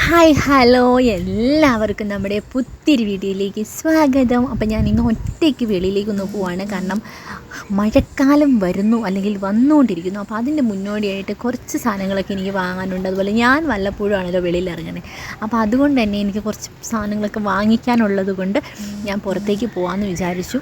Hi hello എല്ലാവർക്കും നമ്മുടെ പുത്തിരി വീഡിയോയിലേക്ക് സ്വാഗതം. അപ്പം ഞാൻ ഇന്ന് ഒറ്റയ്ക്ക് വെളിയിലേക്കൊന്ന് പോവാണ്. കാരണം മഴക്കാലം വരുന്നു അല്ലെങ്കിൽ വന്നുകൊണ്ടിരിക്കുന്നു. അപ്പോൾ അതിൻ്റെ മുന്നോടിയായിട്ട് കുറച്ച് സാധനങ്ങളൊക്കെ എനിക്ക് വാങ്ങാനുണ്ട്. അതുപോലെ ഞാൻ വല്ലപ്പോഴും ആണല്ലോ വെളിയിൽ ഇറങ്ങുന്നത്. അപ്പോൾ അതുകൊണ്ട് തന്നെ എനിക്ക് കുറച്ച് സാധനങ്ങളൊക്കെ വാങ്ങിക്കാനുള്ളത് കൊണ്ട് ഞാൻ പുറത്തേക്ക് പോകാമെന്ന് വിചാരിച്ചു.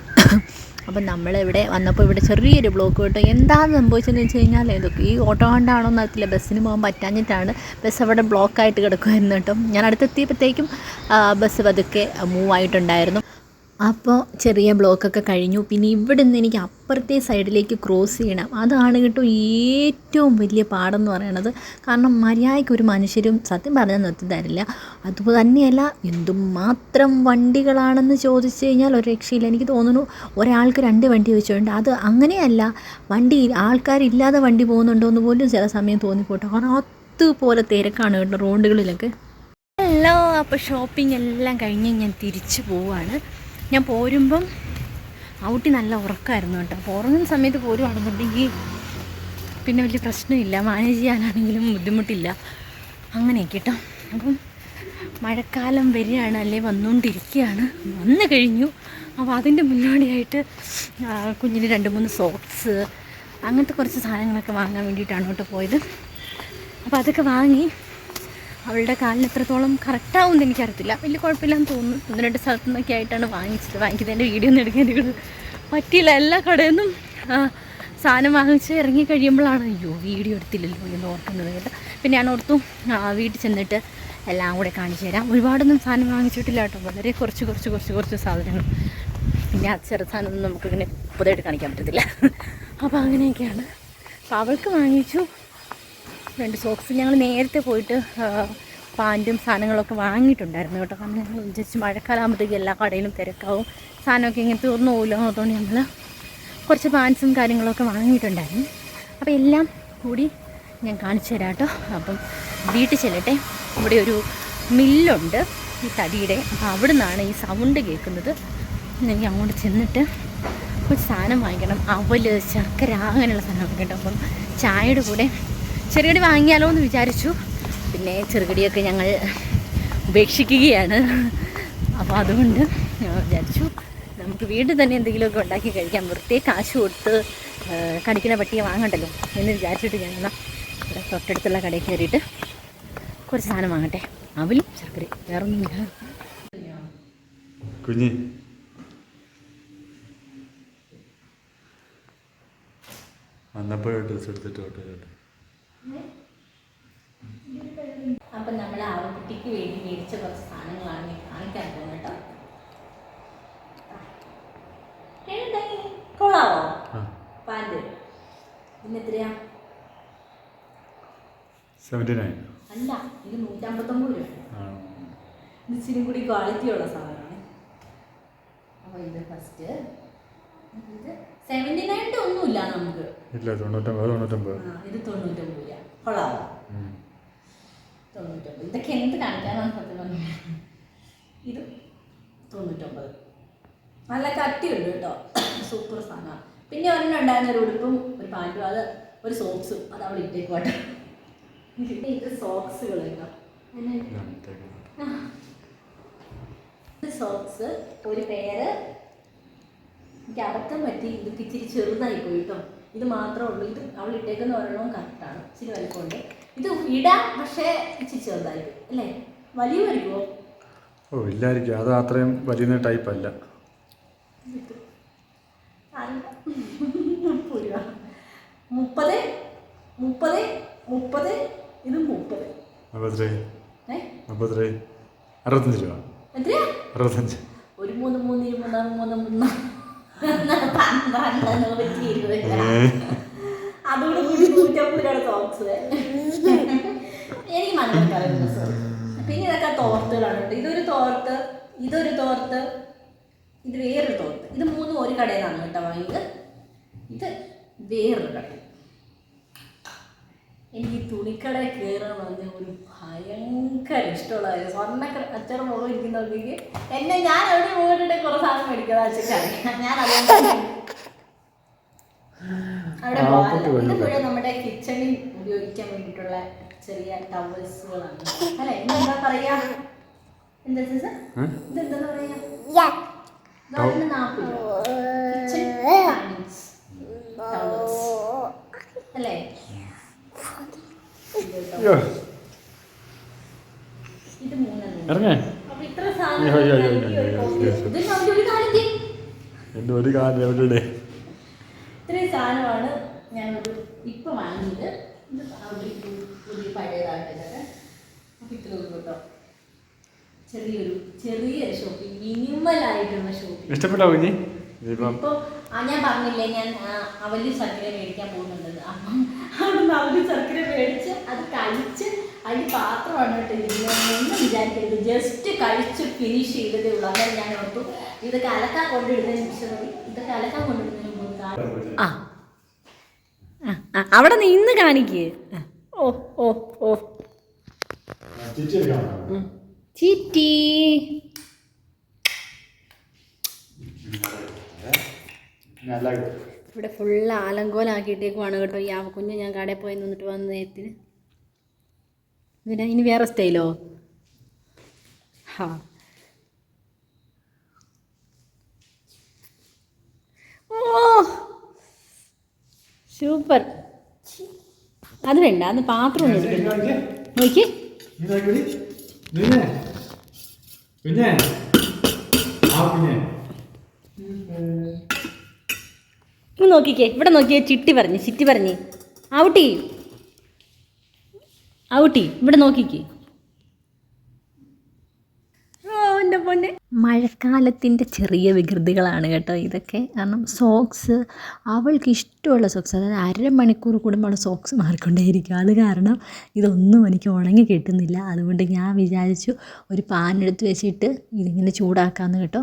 അപ്പം നമ്മളിവിടെ വന്നപ്പോൾ ഇവിടെ ചെറിയൊരു ബ്ലോക്ക് കിട്ടും. എന്താണ് സംഭവിച്ചതെന്ന് വെച്ച് കഴിഞ്ഞാൽ ഇതൊക്കെ ഈ ഓട്ടോ കൊണ്ടാണോ എന്നറിയത്തില്ല, ബസ്സിന് പോകാൻ പറ്റാഞ്ഞിട്ടാണ്. ബസ് അവിടെ ബ്ലോക്കായിട്ട് കിടക്കുമായിരുന്നു കേട്ടോ. ഞാൻ അടുത്തെത്തിയപ്പോഴത്തേക്കും ബസ് പതുക്കെ മൂവ് ആയിട്ടുണ്ടായിരുന്നു. അപ്പോൾ ചെറിയ ബ്ലോക്കൊക്കെ കഴിഞ്ഞു. പിന്നെ ഇവിടെ നിന്ന് എനിക്ക് അപ്പുറത്തെ സൈഡിലേക്ക് ക്രോസ് ചെയ്യണം. അതാണ് കേട്ടോ ഏറ്റവും വലിയ പാടെന്ന് പറയണത്. കാരണം മര്യാദയ്ക്ക് ഒരു മനുഷ്യരും സത്യം പറഞ്ഞാൽ നിർത്തി തരില്ല. അതുതന്നെയല്ല എന്തുമാത്രം വണ്ടികളാണെന്ന് ചോദിച്ചു കഴിഞ്ഞാൽ ഒരു രക്ഷയില്ല. എനിക്ക് തോന്നുന്നു ഒരാൾക്ക് 2 വണ്ടി വെച്ചുകൊണ്ട് അത് അങ്ങനെയല്ല, വണ്ടി ആൾക്കാരില്ലാതെ വണ്ടി പോകുന്നുണ്ടോ എന്ന് പോലും ചില സമയം തോന്നിപ്പോട്ടെ. കാരണം അതുപോലെ തിരക്കാണ് കേട്ടോ റോഡുകളിലൊക്കെ. ഹലോ, അപ്പോൾ ഷോപ്പിംഗ് എല്ലാം കഴിഞ്ഞ് ഞാൻ തിരിച്ചു പോവുകയാണ്. ഞാൻ പോരുമ്പം ഔട്ടി നല്ല ഉറക്കമായിരുന്നു കേട്ടോ. അപ്പോൾ ഉറങ്ങുന്ന സമയത്ത് പോരുവാണെന്നുണ്ടെങ്കിൽ പിന്നെ വലിയ പ്രശ്നമില്ല, മാനേജ് ചെയ്യാനാണെങ്കിലും ബുദ്ധിമുട്ടില്ല, അങ്ങനെയൊക്കെ കേട്ടോ. അപ്പം മഴക്കാലം വരികയാണ്, അല്ലേ വന്നുകൊണ്ടിരിക്കുകയാണ്, വന്നു കഴിഞ്ഞു. അപ്പോൾ അതിൻ്റെ മുന്നോടിയായിട്ട് കുഞ്ഞിന് 2-3 സോക്സ് അങ്ങനത്തെ കുറച്ച് സാധനങ്ങളൊക്കെ വാങ്ങാൻ വേണ്ടിയിട്ടാണ് കേട്ടോ പോയത്. അപ്പോൾ അതൊക്കെ വാങ്ങി. അവളുടെ കാലിന് എത്രത്തോളം കറക്റ്റാവുമെന്ന് എനിക്കറിയത്തില്ല, വലിയ കുഴപ്പമില്ലാന്ന് തോന്നുന്നു. 1-2 സ്ഥലത്തു നിന്നൊക്കെ ആയിട്ടാണ് വാങ്ങിക്കുന്നതിൻ്റെ വീഡിയോ ഒന്നും എടുക്കാൻ എനിക്ക് പറ്റിയില്ല. എല്ലാ കടയിൽ നിന്നും സാധനം വാങ്ങിച്ച് ഇറങ്ങി കഴിയുമ്പോഴാണ് അയ്യോ വീഡിയോ എടുത്തില്ലല്ലോ എന്ന് ഓർക്കുന്നത് കേട്ടോ. പിന്നെ ഞാൻ ഓർത്തു വീട്ടിൽ ചെന്നിട്ട് എല്ലാം കൂടെ കാണിച്ചു തരാം. ഒരുപാടൊന്നും സാധനം വാങ്ങിച്ചിട്ടില്ല കേട്ടോ, വളരെ കുറച്ച് സാധനങ്ങൾ. പിന്നെ ആ ചെറു സാധനമൊന്നും നമുക്കിങ്ങനെ പുതിയതായിട്ട് കാണിക്കാൻ പറ്റത്തില്ല. അപ്പോൾ അങ്ങനെയൊക്കെയാണ്. അപ്പോൾ അവൾക്ക് വാങ്ങിച്ചു 2 സോക്സ്. ഞങ്ങൾ നേരത്തെ പോയിട്ട് പാൻറ്റും സാധനങ്ങളൊക്കെ വാങ്ങിയിട്ടുണ്ടായിരുന്നു കേട്ടോ. കാരണം ഞങ്ങൾ വിചാരിച്ച് മഴക്കാലമാകുമ്പോഴത്തേക്ക് എല്ലാ കടയിലും തിരക്കാവും, സാധനമൊക്കെ ഇങ്ങനെ തീർന്നു പോകില്ല. അതുകൊണ്ട് ഞങ്ങൾ കുറച്ച് പാൻസും കാര്യങ്ങളൊക്കെ വാങ്ങിയിട്ടുണ്ടായിരുന്നു. അപ്പോൾ എല്ലാം കൂടി ഞാൻ കാണിച്ചു തരാം കേട്ടോ. അപ്പം വീട്ടിൽ ചെല്ലട്ടെ. ഇവിടെ ഒരു മില്ലുണ്ട് ഈ തടിയുടെ. അപ്പോൾ അവിടെ നിന്നാണ് ഈ സൗണ്ട് കേൾക്കുന്നത്. എനിക്ക് അങ്ങോട്ട് ചെന്നിട്ട് കുറച്ച് സാധനം വാങ്ങിക്കണം. അവൽ, ശർക്കര അങ്ങനെയുള്ള സാധനം കേട്ടോ. അപ്പം ചായയുടെ കൂടെ ചെറുകടി വാങ്ങിയാലോ എന്ന് വിചാരിച്ചു. പിന്നെ ചെറുകടിയൊക്കെ ഞങ്ങൾ ഉപേക്ഷിക്കുകയാണ്. അപ്പോൾ അതുകൊണ്ട് ഞാൻ വിചാരിച്ചു നമുക്ക് വീട്ടിൽ തന്നെ എന്തെങ്കിലുമൊക്കെ ഉണ്ടാക്കി കഴിക്കാം, വെറുതെ കാശ് കൊടുത്ത് കടിക്കുന്ന പട്ടിയെ വാങ്ങണ്ടല്ലോ എന്ന് വിചാരിച്ചിട്ട് ഞാൻ ഇവിടെ തൊട്ടടുത്തുള്ള കടയിൽ കയറിയിട്ട് കുറച്ച് സാധനം വാങ്ങട്ടെ. അവലും ശർക്കരയും, വേറൊന്നുമില്ല. കുഞ്ഞി വന്നപ്പോഴും ഡ്രസ്സ് എടുത്തിട്ട് ഓട്ടോ. അപ്പം നമ്മൾ ആ കുട്ടിക്ക് വേണ്ടി മേടിച്ച കുറച്ച് സാധനങ്ങളാണ് ഞാൻ കാണിക്കാൻ പോകുന്നത് കേട്ടോ. കൊള്ളാവോ പാൻറ്? പിന്നെ എത്രയാ? 79. അല്ല, ഇത് 159 രൂപ. ഇത് ഇച്ചിരി കൂടി ക്വാളിറ്റി ഉള്ള സാധനമാണ്. അപ്പോൾ ഇത് ഫസ്റ്റ് ഇത് 79 ഒന്നുമില്ല നമുക്ക്. ഇല്ല, 99. ഇത് 99 രൂപ. കൊള്ളാവോ? 99. ഇതൊക്കെ എന്ത് കാണിക്കാനാണ് സത്യം പറഞ്ഞത്. ഇത് 99. നല്ല കട്ടിയുണ്ട് കേട്ടോ, സൂപ്പർ സാധനമാണ്. പിന്നെ ഒരെണ്ണം ഉണ്ടായിരുന്ന ഒരു ഉടുപ്പും ഒരു പാൻറ്റും, അത് ഒരു സോക്സും, അത് അവിടെ ഇട്ടേക്ക് പോട്ടെ. ഇത് സോക്സുകൾ കേട്ടോ. ഇത് സോക്സ് ഒരു പേര്. എനിക്ക് അബദ്ധം പറ്റി, ഇതൊക്കെ ഇച്ചിരി ചെറുതായി പോയി കേട്ടോ. ഇത് മാത്രമേ ഉള്ളൂ. ഇത് അവൾ ഇട്ടേക്കുന്ന ഒരെണ്ണവും കറക്റ്റാണ്, ഇച്ചിരി വലിപ്പമുണ്ട്. ഇത് ഇടാം, പക്ഷേ ഇച്ചിരി ചെറുതായി പോയി അല്ലേ? വലിയ വരുമോ? ഓ ഇല്ലായിരിക്കും, അത് അത്രയും വലിയ ടൈപ്പ് അല്ല. 30 ഇത് 30. 65 രൂപ. എത്രയാ? 65. ഒരു 3 3 23 അതുകൂടെ 150 രൂപയുടെ സോക്സ്. എനിക്ക് മനസ്സിലാക്കാറുണ്ട് സാർ. പിന്നെ ഇതൊക്കെ തോർത്തുകളാണ് കേട്ടോ. ഇതൊരു തോർത്ത്, ഇതൊരു തോർത്ത്, ഇത് വേറൊരു തോർത്ത്. ഇത് 3 ഒരു കടയിലാണ് കേട്ടോ വാങ്ങിയത്. ഇത് വേറൊരു കട. എനിക്ക് തുണിക്കടയിൽ കയറാൻ പറഞ്ഞ ഒരു ഭയങ്കര ഇഷ്ടമുള്ള കാര്യം. സ്വർണ്ണ അച്ചട മുഖം ഇരിക്കുന്നവർക്ക് എന്നെ ഞാൻ എവിടെ പോയിട്ടുണ്ടെങ്കിൽ കുറേ സാധനം മേടിക്കാതെ വെച്ചിട്ടാണ് ഞാൻ അതുകൊണ്ട് അവിടെ പോകാൻ. ഇത് മുഴുവൻ നമ്മുടെ കിച്ചണിൽ ഉപയോഗിക്കാൻ വേണ്ടിയിട്ടുള്ള ചെറിയ ടവൽസുകളാണ് അല്ലേ? എന്താ പറയാ? എന്താ ഇതെന്താ പറയാ? അല്ലേ? ഇത് മൂന്നെണ്ണം. അപ്പൊ ഇത്ര ഇത്രയും സാധനമാണ് ഞാനൊരു ഇപ്പം വാങ്ങിയത്. പുതിയ പഴയതായിട്ട് ഇതൊക്കെ. അപ്പം ഇത്ര കേട്ടോ, ചെറിയൊരു ഷോപ്പിംഗ്, മിനിമലായിട്ടുള്ള ഷോപ്പിംഗ്. ഇഷ്ടപ്പെട്ടോ കുഞ്ഞി? ഇപ്പോൾ ഞാൻ പറഞ്ഞില്ലേ, ഞാൻ അവല് ശർക്കര മേടിക്കാൻ പോകുന്നുണ്ടെന്ന്. അപ്പം അവിടുന്ന് അവല് ശർക്കര മേടിച്ച് അത് കഴിച്ച് അതിന് പാത്രമാണ് കേട്ടോ ഒന്നും വിചാരിക്കരുത്, ജസ്റ്റ് കഴിച്ച് ഫിനിഷ് ചെയ്തതേ ഉള്ളൂ. അങ്ങനെ ഞാൻ ഓർത്തു ഇതൊക്കെ അലക്കാൻ കൊണ്ടിടുന്നതിന് നിമിഷം മതി, ഇതൊക്കെ അലക്കാൻ കൊണ്ടിടുന്നതിന് മുമ്പ് അവിടെ നിന്ന് കാണിക്കേ. ഓ ഓ ഓ ചിറ്റി ഇവിടെ ഫുള്ള് ആലങ്കോലാക്കിയിട്ടേക്കുവാണ് കേട്ടോ. ഈ കുഞ്ഞ് ഞാൻ കടയിൽ പോയി നിന്നിട്ട് വന്ന നേരത്തിന് ഇതിനാ ഇനി വേറെ സ്റ്റൈലോ? ഹാ ഓ സൂപ്പർ. അത് വേണ്ട, അന്ന് പാത്രം ഒന്നും എടുക്കണം. നോക്കി നോക്കിക്കേ, ഇവിടെ നോക്കിയേ. ചിറ്റി പറഞ്ഞ് ഔട്ടി ഇവിടെ നോക്കിക്കേ. എൻ്റെ പൊന്നെ, മഴക്കാലത്തിൻ്റെ ചെറിയ വികൃതികളാണ് കേട്ടോ ഇതൊക്കെ. കാരണം സോക്സ് അവൾക്ക് ഇഷ്ടമുള്ള സോക്സ്, അതായത് അരമണിക്കൂർ കൂടുമ്പോൾ സോക്സ് മാറിക്കൊണ്ടേയിരിക്കും. അത് കാരണം ഇതൊന്നും എനിക്ക് ഉണങ്ങി കിട്ടുന്നില്ല. അതുകൊണ്ട് ഞാൻ വിചാരിച്ചു ഒരു പാൻ എടുത്ത് വെച്ചിട്ട് ഇതിങ്ങനെ ചൂടാക്കാമെന്ന് കേട്ടോ.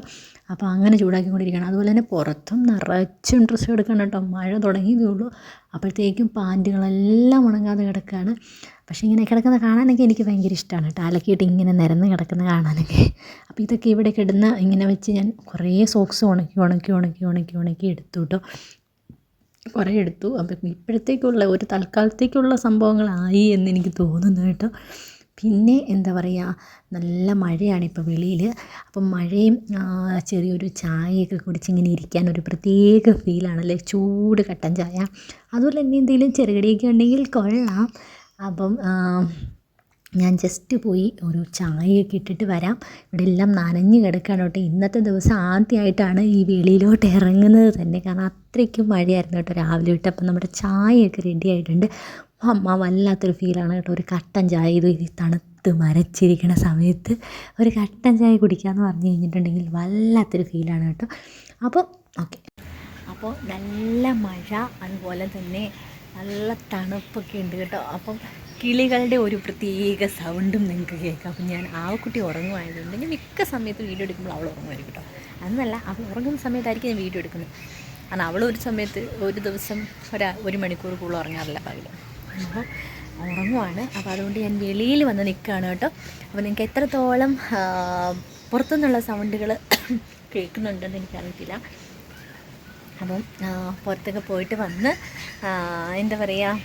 അപ്പോൾ അങ്ങനെ ചൂടാക്കിക്കൊണ്ടിരിക്കുകയാണ്. അതുപോലെ തന്നെ പുറത്തും നിറച്ചും ഡ്രസ്സ് എടുക്കണം കേട്ടോ. മഴ തുടങ്ങിയതേ ഉള്ളൂ. അപ്പോഴത്തേക്കും പാൻറ്റുകളെല്ലാം ഉണങ്ങാതെ കിടക്കുകയാണ്. പക്ഷേ ഇങ്ങനെ കിടക്കുന്ന കാണാനൊക്കെ എനിക്ക് ഭയങ്കര ഇഷ്ടമാണ് കേട്ടോ, അലക്കിയിട്ട് ഇങ്ങനെ നിരന്ന് കിടക്കുന്ന കാണാനൊക്കെ. അപ്പോൾ ഇതൊക്കെ ഇവിടെ കിടന്ന് ഇങ്ങനെ വെച്ച് ഞാൻ കുറേ സോക്സ് ഉണക്കി എടുത്തു കേട്ടോ. കുറേ എടുത്തു. അപ്പം ഇപ്പോഴത്തേക്കുള്ള ഒരു തൽക്കാലത്തേക്കുള്ള സംഭവങ്ങളായി എന്ന് എനിക്ക് തോന്നുന്നു കേട്ടോ. പിന്നെ എന്താ പറയുക, നല്ല മഴയാണ് ഇപ്പോൾ വെളിയിൽ. അപ്പം മഴയും ചെറിയൊരു ചായയൊക്കെ കുടിച്ചിങ്ങനെ ഇരിക്കാൻ ഒരു പ്രത്യേക ഫീലാണല്ലേ, ചൂട് കട്ടൻ ചായ. അതുപോലെ തന്നെ എന്തെങ്കിലും ചെറുകടിയൊക്കെ ഉണ്ടെങ്കിൽ കൊള്ളാം. അപ്പം ഞാൻ ജസ്റ്റ് പോയി ഒരു ചായയൊക്കെ ഇട്ടിട്ട് വരാം. ഇവിടെ എല്ലാം നനഞ്ഞ് കിടക്കുകയാണ് കേട്ടോ. ഇന്നത്തെ ദിവസം ആദ്യമായിട്ടാണ് ഈ വെളിയിലോട്ട് ഇറങ്ങുന്നത് തന്നെ, കാരണം അത്രയ്ക്കും മഴയായിരുന്നു കേട്ടോ രാവിലെ തൊട്ട്. അപ്പം നമ്മുടെ ചായയൊക്കെ റെഡി ആയിട്ടുണ്ട്. അമ്മ വല്ലാത്തൊരു ഫീലാണ് കേട്ടോ, ഒരു കട്ടൻ ചായ ഇത് തണുത്ത് മരച്ചിരിക്കുന്ന സമയത്ത് ഒരു കട്ടൻ ചായ കുടിക്കാമെന്ന് പറഞ്ഞു കഴിഞ്ഞിട്ടുണ്ടെങ്കിൽ വല്ലാത്തൊരു ഫീലാണ് കേട്ടോ. അപ്പോൾ ഓക്കെ, അപ്പോൾ നല്ല മഴ, അതുപോലെ തന്നെ നല്ല തണുപ്പൊക്കെ ഉണ്ട് കേട്ടോ. അപ്പം കിളികളുടെ ഒരു പ്രത്യേക സൗണ്ടും നിങ്ങൾക്ക് കേൾക്കാം. അപ്പം ഞാൻ ആവക്കുട്ടി ഉറങ്ങുമായതുകൊണ്ട് ഞാൻ മിക്ക സമയത്ത് വീഡിയോ എടുക്കുമ്പോൾ അവൾ ഉറങ്ങുമായിരിക്കും കേട്ടോ. അന്നല്ല, അവൾ ഉറങ്ങുന്ന സമയത്തായിരിക്കും ഞാൻ വീഡിയോ എടുക്കുന്നത്. കാരണം അവൾ ഒരു സമയത്ത് ഒരു ദിവസം ഒരു മണിക്കൂർ കൂടുതൽ ഉറങ്ങാറില്ല പകൽ. അപ്പോൾ ഉറങ്ങുവാണ്. അപ്പോൾ അതുകൊണ്ട് ഞാൻ വെളിയിൽ വന്ന് നിൽക്കുകയാണ് കേട്ടോ. അപ്പോൾ നിങ്ങൾക്ക് എത്രത്തോളം പുറത്തുനിന്നുള്ള സൗണ്ടുകൾ കേൾക്കുന്നുണ്ടെന്ന് എനിക്കറിയത്തില്ല. അപ്പം പുറത്തൊക്കെ പോയിട്ട് വന്ന് എന്താ പറയുക,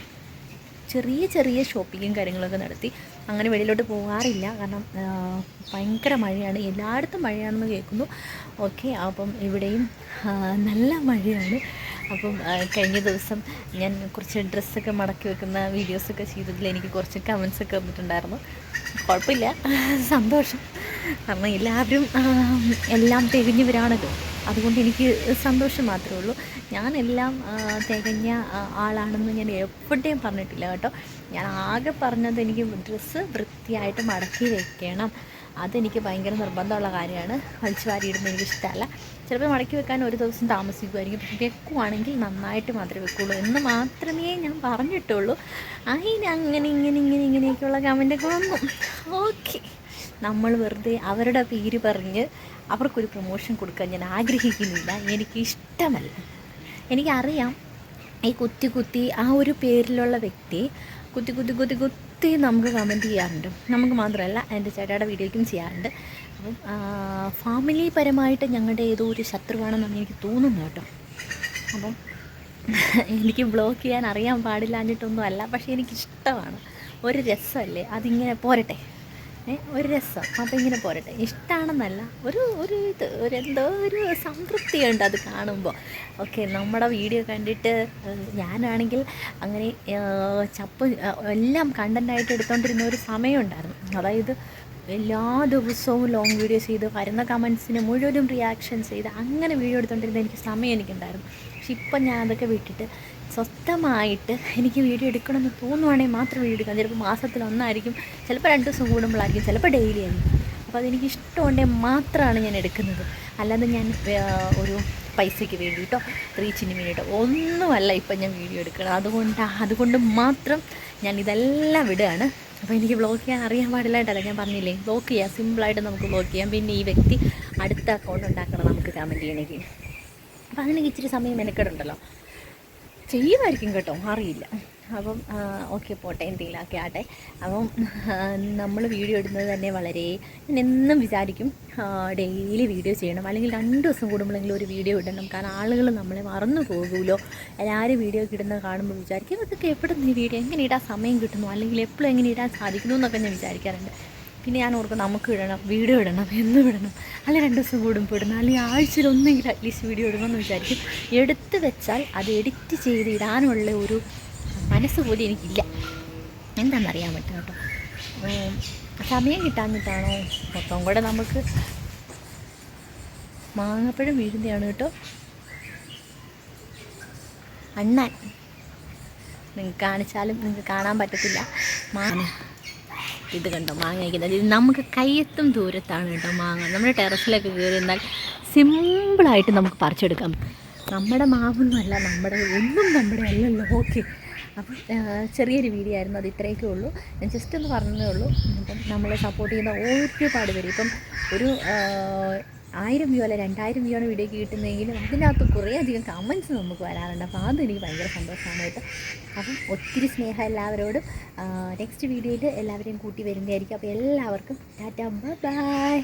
ചെറിയ ഷോപ്പിങ്ങും കാര്യങ്ങളൊക്കെ നടത്തി. അങ്ങനെ വെളിയിലോട്ട് പോകാറില്ല, കാരണം ഭയങ്കര മഴയാണ്, എല്ലായിടത്തും മഴയാണെന്ന് കേൾക്കുന്നു. ഓക്കെ, അപ്പം ഇവിടെയും നല്ല മഴയാണ്. അപ്പം കഴിഞ്ഞ ദിവസം ഞാൻ കുറച്ച് ഡ്രസ്സൊക്കെ മടക്കി വെക്കുന്ന വീഡിയോസൊക്കെ ചെയ്തതിൽ എനിക്ക് കുറച്ച് കമൻസൊക്കെ വന്നിട്ടുണ്ടായിരുന്നു. കുഴപ്പമില്ല, സന്തോഷം. കാരണം എല്ലാവരും എല്ലാം തികഞ്ഞവരാണല്ലോ, അതുകൊണ്ട് എനിക്ക് സന്തോഷം മാത്രമേ ഉള്ളൂ. ഞാനെല്ലാം തികഞ്ഞ ആളാണെന്ന് ഞാൻ എവിടെയും പറഞ്ഞിട്ടില്ല കേട്ടോ. ഞാൻ ആകെ പറഞ്ഞത് എനിക്ക് ഡ്രസ്സ് വൃത്തിയായിട്ട് മടക്കി വെക്കണം, അതെനിക്ക് ഭയങ്കര നിർബന്ധമുള്ള കാര്യമാണ്. വലിച്ചു വാരിയിടുന്നത് എനിക്കിഷ്ടമല്ല. ചിലപ്പോൾ മടക്കി വെക്കാൻ ഒരു ദിവസം താമസിക്കുമായിരിക്കും, പക്ഷെ വെക്കുവാണെങ്കിൽ നന്നായിട്ട് മാത്രമേ വെക്കുള്ളൂ എന്ന് മാത്രമേ ഞാൻ പറഞ്ഞിട്ടുള്ളൂ. അതിന് ഇങ്ങനെയൊക്കെയുള്ള കമൻറ്റൊക്കെ വന്നു. ഓക്കെ, നമ്മൾ വെറുതെ അവരുടെ പേര് പറഞ്ഞ് അവർക്കൊരു പ്രൊമോഷൻ കൊടുക്കാൻ ഞാൻ ആഗ്രഹിക്കുന്നില്ല, എനിക്കിഷ്ടമല്ല. എനിക്കറിയാം ഈ കുത്തി ആ ഒരു പേരിലുള്ള വ്യക്തി കുത്തി നമുക്ക് കമൻറ്റ് ചെയ്യാറുണ്ട്. നമുക്ക് മാത്രമല്ല, എൻ്റെ ചേട്ടായുടെ വീഡിയോയ്ക്കും ചെയ്യാറുണ്ട്. അപ്പം ഫാമിലി പരമായിട്ട് ഞങ്ങളുടെ ഏതോ ഒരു ശത്രുവാണെന്നാണ് എനിക്ക് തോന്നുന്നത് കേട്ടോ. അപ്പം എനിക്ക് ബ്ലോക്ക് ചെയ്യാൻ അറിയാൻ പാടില്ലാഞ്ഞിട്ടൊന്നും അല്ല, പക്ഷേ എനിക്കിഷ്ടമാണ്. ഒരു രസമല്ലേ, അതിങ്ങനെ പോരട്ടെ, ഒരു രസം, അപ്പോൾ ഇങ്ങനെ പോരട്ടെ. ഇഷ്ടമാണെന്നല്ല, എന്തോ ഒരു സംതൃപ്തിയുണ്ട് അത് കാണുമ്പോൾ. ഓക്കെ, നമ്മുടെ വീഡിയോ കണ്ടിട്ട് ഞാനാണെങ്കിൽ അങ്ങനെ എല്ലാം കണ്ടൻ്റായിട്ട് എടുത്തുകൊണ്ടിരുന്ന ഒരു സമയമുണ്ടായിരുന്നു. അതായത് എല്ലാ ദിവസവും ലോങ് വീഡിയോസ് ചെയ്ത് വരുന്ന കമൻസിന് മുഴുവനും റിയാക്ഷൻസ് ചെയ്ത് അങ്ങനെ വീഡിയോ എടുത്തുകൊണ്ടിരുന്ന എനിക്കുണ്ടായിരുന്നു. പക്ഷെ ഇപ്പം ഞാൻ അതൊക്കെ വിട്ടിട്ട് സ്വസ്ഥമായിട്ട് എനിക്ക് വീഡിയോ എടുക്കണമെന്ന് തോന്നുവാണെങ്കിൽ മാത്രം വീഡിയോ എടുക്കാം. ചിലപ്പോൾ മാസത്തിലൊന്നായിരിക്കും, ചിലപ്പോൾ 2 ദിവസം കൂടുമ്പോഴായിരിക്കും, ചിലപ്പോൾ ഡെയിലി ആയിരിക്കും. അപ്പോൾ അതെനിക്ക് ഇഷ്ടമുണ്ടെങ്കിൽ മാത്രമാണ് ഞാൻ എടുക്കുന്നത്. അല്ലാതെ ഞാൻ ഒരു പൈസയ്ക്ക് വേണ്ടിയിട്ടോ റീച്ചിന് വേണ്ടിയിട്ടോ ഒന്നുമല്ല ഇപ്പം ഞാൻ വീഡിയോ എടുക്കണം. അതുകൊണ്ട് മാത്രം ഞാൻ ഇതെല്ലാം വിടുകയാണ്. അപ്പോൾ എനിക്ക് വ്ളോഗ് ചെയ്യാൻ അറിയാൻ പാടില്ലായിട്ടല്ല, ഞാൻ പറഞ്ഞില്ലേ, വ്ളോഗ് ചെയ്യാം, സിമ്പിളായിട്ട് നമുക്ക് വ്ളോഗ് ചെയ്യാം. പിന്നെ ഈ വ്യക്തി അടുത്ത അക്കൗണ്ട് ഉണ്ടാക്കണം നമുക്ക് കമൻറ്റ് ചെയ്യണമെങ്കിൽ. അപ്പോൾ അതിനൊക്കെ ഇച്ചിരി സമയം മെനക്കെടുണ്ടല്ലോ, ചെയ്യുമായിരിക്കും കേട്ടോ, അറിയില്ല. അപ്പം ഓക്കെ, പോട്ടെ, എന്തെങ്കിലുമൊക്കെ ആട്ടെ. അപ്പം നമ്മൾ വീഡിയോ ഇടുന്നത് തന്നെ വളരെ, ഞാൻ എന്നും വിചാരിക്കും ഡെയിലി വീഡിയോ ചെയ്യണം, അല്ലെങ്കിൽ 2 ദിവസം കൂടുമ്പോഴെങ്കിലും ഒരു വീഡിയോ ഇടണം. കാരണം ആളുകൾ നമ്മളെ മറന്നു പോകുമല്ലോ. എല്ലാവരും വീഡിയോ ഇടുന്നത് കാണുമ്പോൾ വിചാരിക്കും ഇതൊക്കെ എവിടെ നിന്ന് ഈ വീഡിയോ എങ്ങനെ ഇടാൻ സമയം കിട്ടുന്നു, അല്ലെങ്കിൽ എപ്പോഴും എങ്ങനെ ഇടാൻ സാധിക്കുന്നു എന്നൊക്കെ ഞാൻ വിചാരിക്കാറുണ്ട്. പിന്നെ ഞാൻ ഓർക്കും നമുക്ക് ഇടണം, വീഡിയോ ഇടണം, എന്നും ഇടണം, അല്ലെങ്കിൽ 2 ദിവസം കൂടുമ്പോൾ ഇടണം, അല്ലെങ്കിൽ ആഴ്ചയിൽ ഒന്നെങ്കിലും അറ്റ്ലീസ്റ്റ് വീഡിയോ ഇടണമെന്ന് വിചാരിക്കും. എടുത്ത് വെച്ചാൽ അത് എഡിറ്റ് ചെയ്ത് ഇടാനുള്ള ഒരു മനസ്സ് പോലും എനിക്കില്ല. എന്താണെന്നറിയാൻ പറ്റും കേട്ടോ, സമയം കിട്ടാഞ്ഞിട്ടാണോ മൊത്തം കൂടെ. നമുക്ക് മാങ്ങപ്പഴം വീഴുന്നതാണ് കേട്ടോ. അണ്ണാൻ നിങ്ങൾക്ക് കാണിച്ചാലും നിങ്ങൾക്ക് കാണാൻ പറ്റത്തില്ല. ഇത് കണ്ടോ മാങ്ങ കഴിക്കുന്നത്, ഇത് നമുക്ക് കയ്യെത്തും ദൂരത്താണ് കേട്ടോ മാങ്ങ. നമ്മുടെ ടെറസിലൊക്കെ കയറി നിന്നാൽ സിമ്പിളായിട്ട് നമുക്ക് പറിച്ചെടുക്കാം. നമ്മുടെ മാവൊന്നുമല്ല, നമ്മുടെ അല്ലല്ലോ. ഓക്കെ, അപ്പം ചെറിയൊരു വീഡിയോ ആയിരുന്നു, അത് ഇത്രയൊക്കെ ഉള്ളൂ. ഞാൻ ജസ്റ്റ് ഒന്ന് പറഞ്ഞതേ ഉള്ളൂ. അപ്പം നമ്മളെ സപ്പോർട്ട് ചെയ്യുന്ന ഒരുപാട് പേര്, ഇപ്പം ഒരു 1000 വ്യൂ അല്ല 2000 വ്യൂ ആണ് വീഡിയോയ്ക്ക് കിട്ടുന്നതെങ്കിലും അതിനകത്ത് കുറേ അധികം കമൻറ്റ്സ് നമുക്ക് വരാറുണ്ട്. അപ്പോൾ അതെനിക്ക് ഭയങ്കര സന്തോഷമാണ് കേട്ടോ. അപ്പം ഒത്തിരി സ്നേഹം എല്ലാവരോടും. നെക്സ്റ്റ് വീഡിയോയിൽ എല്ലാവരെയും കൂട്ടി വരുന്നതായിരിക്കും. അപ്പോൾ എല്ലാവർക്കും ടാറ്റാ, ബൈ.